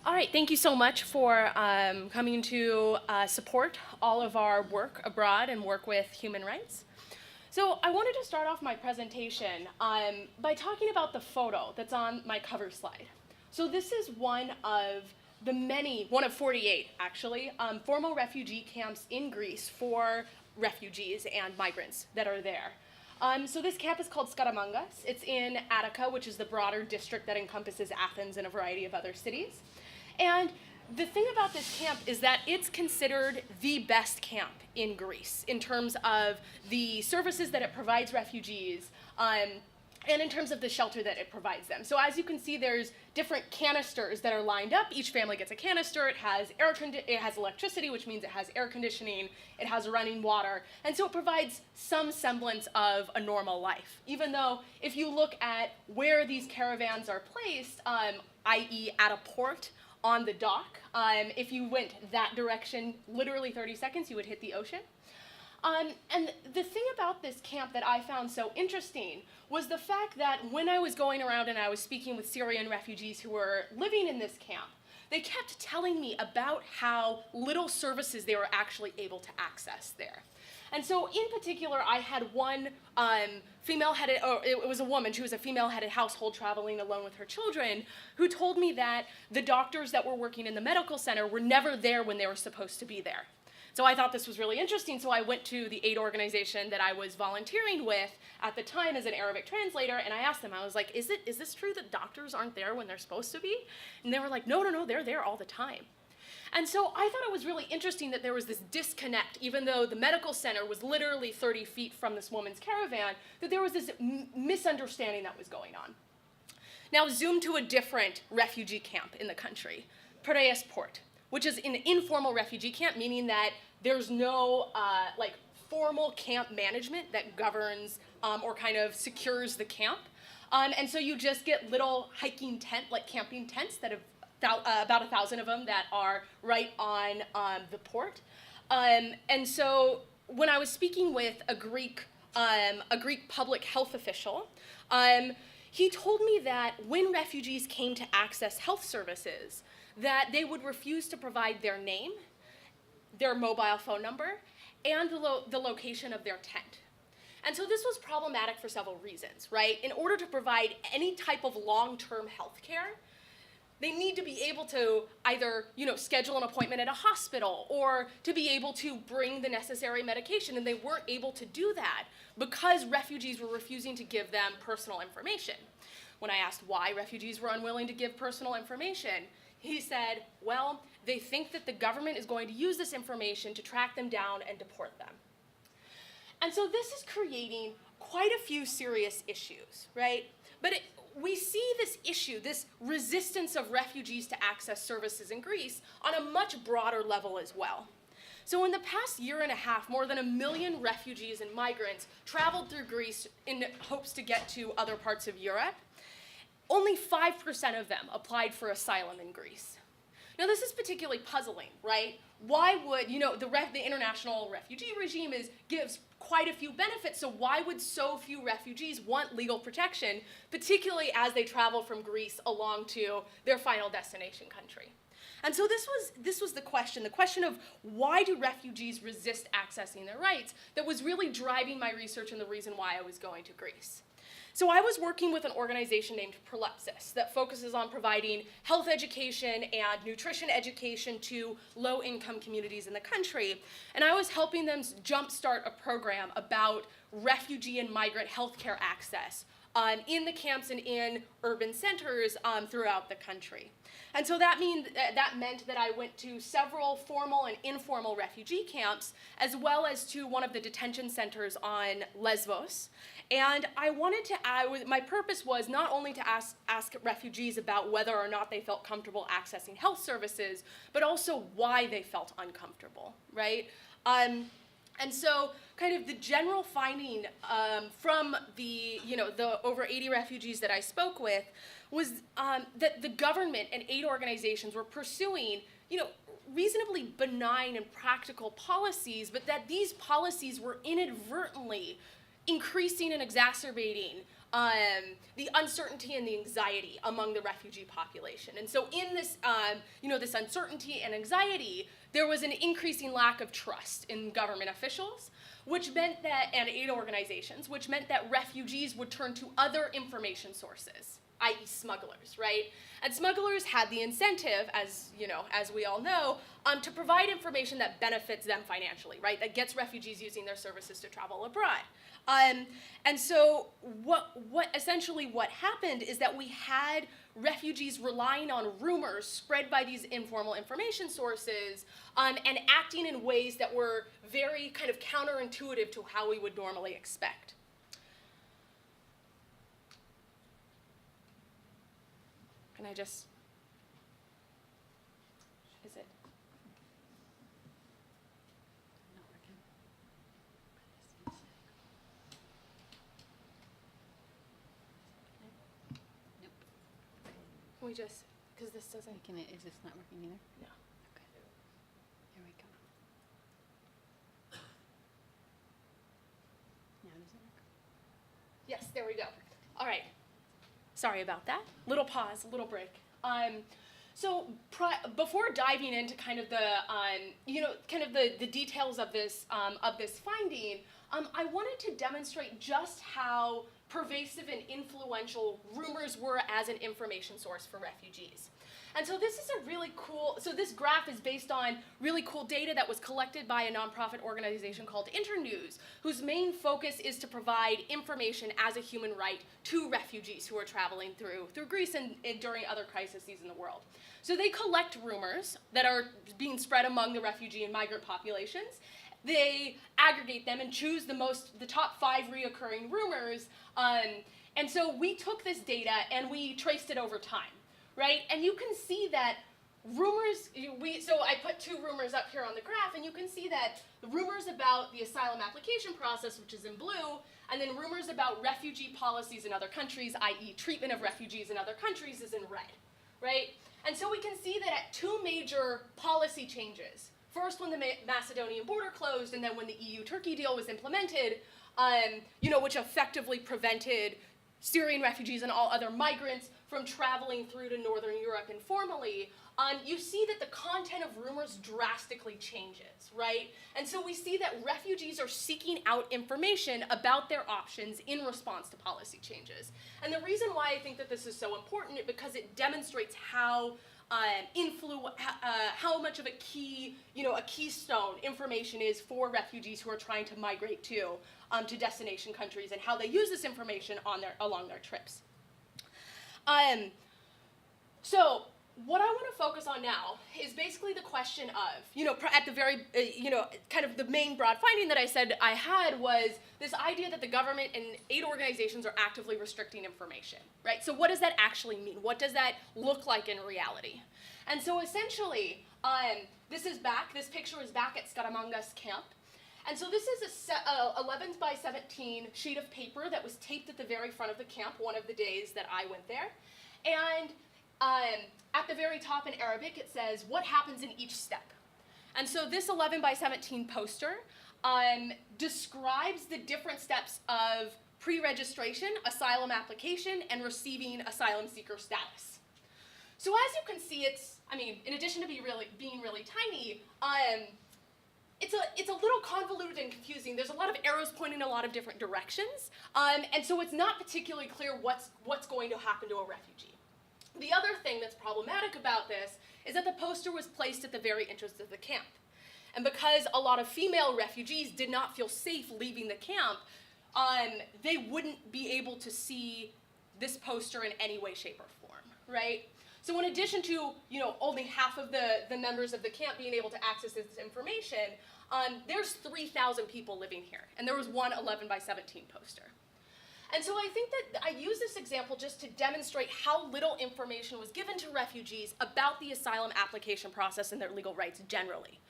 All right, thank you so much for coming to support all of our work abroad and work with human rights. So I wanted to start off my presentation by talking about the photo that's on my cover slide. So this is one of 48 actually, formal refugee camps in Greece for refugees and migrants that are there. So this camp is called Skaramangas. It's in Attica, which is the broader district that encompasses Athens and a variety of other cities. And the thing about this camp is that it's considered the best camp in Greece in terms of the services that it provides refugees and in terms of the shelter that it provides them. So as you can see, there's different canisters that are lined up. Each family gets a canister. It has electricity, which means it has air conditioning. It has running water. And so it provides some semblance of a normal life, even though if you look at where these caravans are placed, i.e. at a port, on the dock. If you went that direction, literally 30 seconds, you would hit the ocean. And the thing about this camp that I found so interesting was the fact that when I was going around and I was speaking with Syrian refugees who were living in this camp, they kept telling me about how little services they were actually able to access there. And so in particular, I had one female-headed, or it was a woman, she was a female-headed household traveling alone with her children, who told me that the doctors that were working in the medical center were never there when they were supposed to be there. So I thought this was really interesting, so I went to the aid organization that I was volunteering with at the time as an Arabic translator, and I asked them, I was like, is this true that doctors aren't there when they're supposed to be? And they were like, no, they're there all the time. And so I thought it was really interesting that there was this disconnect, even though the medical center was literally 30 feet from this woman's caravan, that there was this misunderstanding that was going on. Now zoom to a different refugee camp in the country, Piraeus Port, which is an informal refugee camp, meaning that there's no formal camp management that governs or kind of secures the camp. And so you just get little hiking camping tents that have about 1,000 of them that are right on the port. And so when I was speaking with a Greek public health official, he told me that when refugees came to access health services, that they would refuse to provide their name, their mobile phone number, and the location of their tent. And so this was problematic for several reasons, right? In order to provide any type of long-term health care, they need to be able to either, schedule an appointment at a hospital or to be able to bring the necessary medication, and they weren't able to do that because refugees were refusing to give them personal information. When I asked why refugees were unwilling to give personal information, he said, well, they think that the government is going to use this information to track them down and deport them. And so this is creating quite a few serious issues, right? But we see this issue, this resistance of refugees to access services in Greece on a much broader level as well. So in the past year and a half, more than 1 million refugees and migrants traveled through Greece in hopes to get to other parts of Europe. Only 5% of them applied for asylum in Greece. Now this is particularly puzzling, right? Why would, the international refugee regime gives quite a few benefits, so why would so few refugees want legal protection, particularly as they travel from Greece along to their final destination country? And so this was the question of why do refugees resist accessing their rights that was really driving my research and the reason why I was going to Greece. So I was working with an organization named Prolepsis that focuses on providing health education and nutrition education to low-income communities in the country. And I was helping them jumpstart a program about refugee and migrant healthcare access in the camps and in urban centers throughout the country. And so that meant that I went to several formal and informal refugee camps, as well as to one of the detention centers on Lesbos. And my purpose was not only to ask refugees about whether or not they felt comfortable accessing health services, but also why they felt uncomfortable, right? And so kind of the general finding from the over 80 refugees that I spoke with was that the government and aid organizations were pursuing, reasonably benign and practical policies, but that these policies were inadvertently increasing and exacerbating the uncertainty and the anxiety among the refugee population. And so in this, this uncertainty and anxiety, there was an increasing lack of trust in government officials, which meant that, and aid organizations, which meant that refugees would turn to other information sources, i.e. smugglers, right? And smugglers had the incentive, as we all know, to provide information that benefits them financially, right? That gets refugees using their services to travel abroad. And so what happened is that we had refugees relying on rumors spread by these informal information sources and acting in ways that were very kind of counterintuitive to how we would normally expect. Can I just, is it? Not working. Nope. Can we just, because this doesn't. Is this not working either? No. Okay. Here we go. Now does it work? Yes, there we go. All right. Sorry about that. Little pause, little break. So before diving into kind of the details of this finding, I wanted to demonstrate just how pervasive and influential rumors were as an information source for refugees. And so this is a really cool, so this graph is based on really cool data that was collected by a nonprofit organization called Internews, whose main focus is to provide information as a human right to refugees who are traveling through Greece and during other crises in the world. So they collect rumors that are being spread among the refugee and migrant populations. They aggregate them and choose the top 5 reoccurring rumors. And so we took this data and we traced it over time. Right, and you can see that rumors, so I put 2 rumors up here on the graph, and you can see that the rumors about the asylum application process, which is in blue, and then rumors about refugee policies in other countries, i.e. treatment of refugees in other countries, is in red, right? And so we can see that at 2 major policy changes, first when the Macedonian border closed, and then when the EU-Turkey deal was implemented, which effectively prevented Syrian refugees and all other migrants from traveling through to Northern Europe informally, you see that the content of rumors drastically changes, right? And so we see that refugees are seeking out information about their options in response to policy changes. And the reason why I think that this is so important is because it demonstrates how much of a keystone information is for refugees who are trying to migrate to destination countries, and how they use this information along their trips. So what I want to focus on now is basically the question of, at the very, kind of the main broad finding that I said I had was this idea that the government and aid organizations are actively restricting information, right? So what does that actually mean? What does that look like in reality? And so essentially, this picture is back at Skaramangas camp. And so this is a 11 by 17 sheet of paper that was taped at the very front of the camp one of the days that I went there. And at the very top in Arabic, it says, what happens in each step? And so this 11 by 17 poster describes the different steps of pre-registration, asylum application, and receiving asylum seeker status. So as you can see, in addition to being really tiny, it's a little convoluted and confusing. There's a lot of arrows pointing in a lot of different directions, and so it's not particularly clear what's going to happen to a refugee. The other thing that's problematic about this is that the poster was placed at the very entrance of the camp. And because a lot of female refugees did not feel safe leaving the camp, they wouldn't be able to see this poster in any way, shape, or form, right? So in addition to, only half of the members of the camp being able to access this information, there's 3,000 people living here, and there was one 11 by 17 poster. And so I think that I use this example just to demonstrate how little information was given to refugees about the asylum application process and their legal rights generally.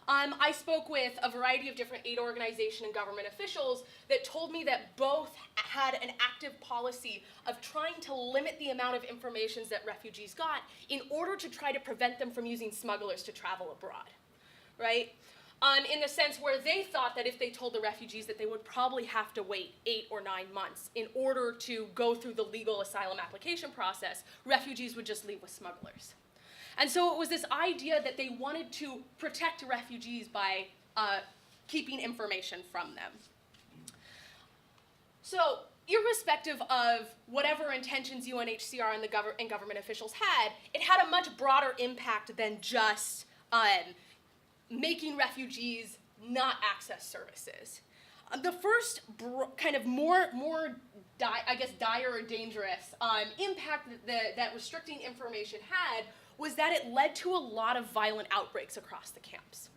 I spoke with a variety of different aid organization and government officials that told me that both had an active policy of trying to limit the amount of information that refugees got in order to try to prevent them from using smugglers to travel abroad, right? in the sense where they thought that if they told the refugees that they would probably have to wait 8 or 9 months in order to go through the legal asylum application process, refugees would just leave with smugglers. And so it was this idea that they wanted to protect refugees by keeping information from them. So, irrespective of whatever intentions UNHCR and government officials had, it had a much broader impact than just making refugees not access services. The first kind of more dire or dangerous impact that restricting information had was that it led to a lot of violent outbreaks across the camps.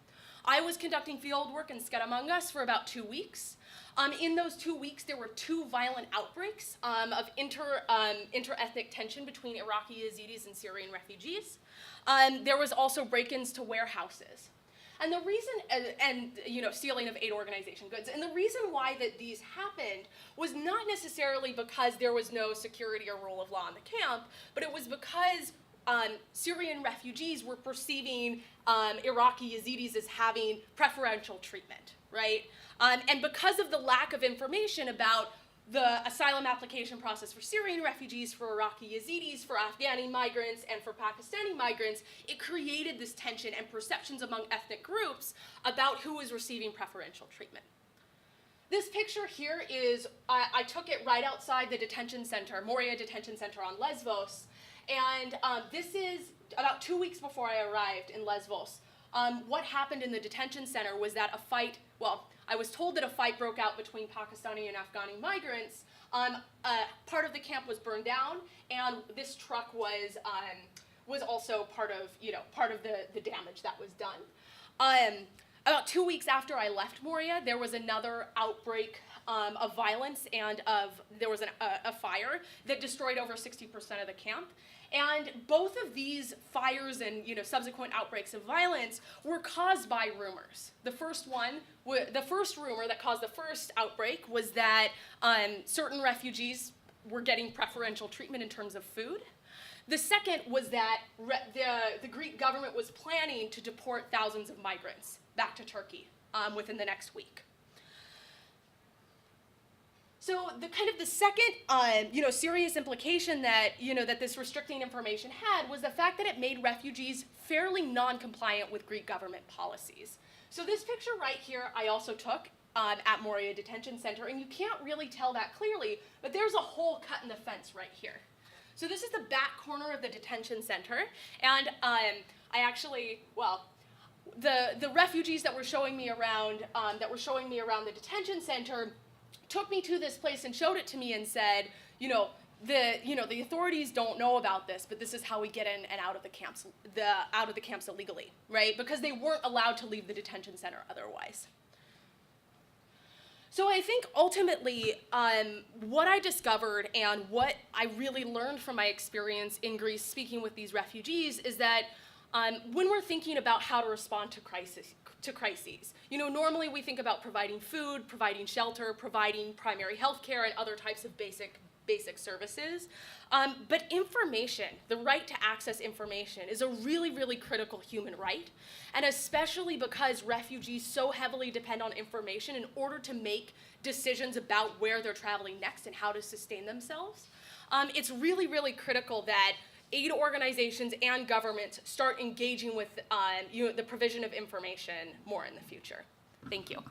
I was conducting field work in Skaramangas for about 2 weeks. In those 2 weeks, there were 2 violent outbreaks of inter-ethnic tension between Iraqi Yazidis and Syrian refugees. There was also break-ins to warehouses. And the reason, stealing of aid organization goods. And the reason why that these happened was not necessarily because there was no security or rule of law in the camp, but it was because Syrian refugees were perceiving Iraqi Yazidis as having preferential treatment, right? And because of the lack of information about the asylum application process for Syrian refugees, for Iraqi Yazidis, for Afghani migrants, and for Pakistani migrants, it created this tension and perceptions among ethnic groups about who was receiving preferential treatment. This picture here is, I took it right outside the detention center, Moria Detention Center on Lesvos, and this is about 2 weeks before I arrived in Lesvos. What happened in the detention center was that I was told that a fight broke out between Pakistani and Afghani migrants. Part of the camp was burned down, and this truck was also part of the damage that was done. About 2 weeks after I left Moria, there was another outbreak of violence, and there was a fire that destroyed over 60% of the camp. And both of these fires and subsequent outbreaks of violence were caused by rumors. The first rumor that caused the first outbreak was that certain refugees were getting preferential treatment in terms of food. The second was that the Greek government was planning to deport thousands of migrants back to Turkey within the next week. So the second, serious implication that, that this restricting information had was the fact that it made refugees fairly non-compliant with Greek government policies. So this picture right here I also took at Moria Detention Center, and you can't really tell that clearly, but there's a hole cut in the fence right here. So this is the back corner of the detention center, and the refugees that were showing me around, the detention center took me to this place and showed it to me and said, the authorities don't know about this, but this is how we get in and out of the camps illegally, right? Because they weren't allowed to leave the detention center otherwise. So I think ultimately what I discovered and what I really learned from my experience in Greece speaking with these refugees is that when we're thinking about how to respond to crises, normally we think about providing food, providing shelter, providing primary health care, and other types of basic services. But information, the right to access information, is a really, really critical human right. And especially because refugees so heavily depend on information in order to make decisions about where they're traveling next and how to sustain themselves. It's really, really critical that aid organizations and governments start engaging with the provision of information more in the future. Thank you.